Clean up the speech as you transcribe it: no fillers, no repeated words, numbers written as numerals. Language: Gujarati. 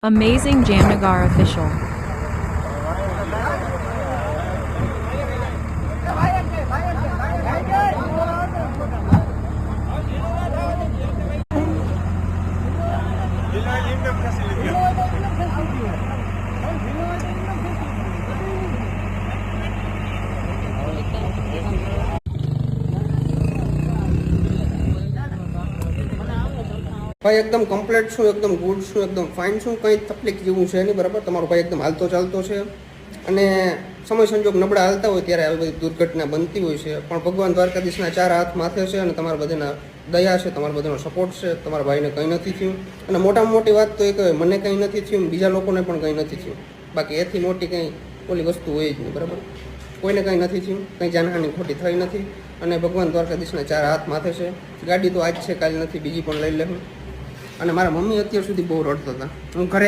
Amazing Jamnagar official. ભાઈ એકદમ કમ્પ્લીટ છું, એકદમ ગુડ છું, એકદમ ફાઇન છું, કંઈ તકલીફ જેવું છે નહીં. બરાબર, તમારો ભાઈ એકદમ હાલતો ચાલતો છે. અને સમય સંજોગ નબળા હાલતા હોય ત્યારે આવી બધી દુર્ઘટના બનતી હોય છે. પણ ભગવાન દ્વારકાધીશના 4 હાથ માથે છે અને તમારા બધાના દયા છે, તમારા બધાનો સપોર્ટ છે. તમારા ભાઈને કંઈ નથી થયું. અને મોટામાં મોટી વાત તો એ કહે મને કંઈ નથી થયું, બીજા લોકોને પણ કંઈ નથી થયું. બાકી એથી મોટી કંઈ ઓલી વસ્તુ હોય જ નહીં. બરાબર, કોઈને કંઈ નથી થયું, કંઈ જાનહાની ખોટી થઈ નથી. અને ભગવાન દ્વારકાધીશના 4 હાથ માથે છે. ગાડી તો આજ છે, કાલ નથી, બીજી પણ લઈ લેવું. અને મારા મમ્મી અત્યાર સુધી બહુ રડતા હતા. હું ઘરે